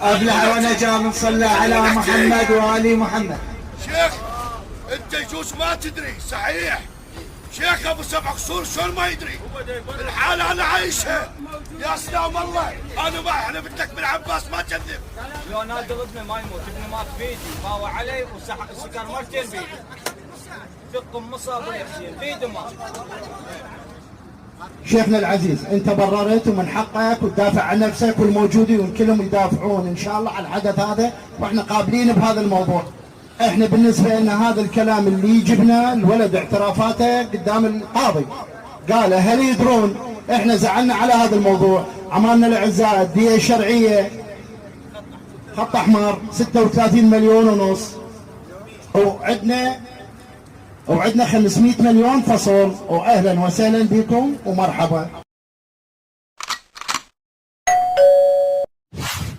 افلح ونجا من صلى على محمد وآل محمد. شيخ انت يجوز ما تدري صحيح، شيخ ابو 7 قصور شلون ما يدري؟ الحالة انا عايشها يا سلام الله. انا ما حلفت لك بالعباس ما كذب. شلون هذا ابنه ما يموت؟ ابنه مات بيدي، فاوى علي وسكر مرتين بيدي. دق مصاب يا حسين بيده مات. شيخنا العزيز انت بررت ومن حقك وتدافع عن نفسك، والموجودين كلهم يدافعون ان شاء الله على الحدث هذا، واحنا قابلين بهذا الموضوع. احنا بالنسبه لنا هذا الكلام اللي جبنا الولد اعترافاته قدام القاضي قال هل يدرون احنا زعلنا على هذا الموضوع، عملنا الاعزاء الدية الشرعيه خط احمر 36 مليون ونص، وعندنا 500 مليون فصل، واهلا وسهلا بكم ومرحبا.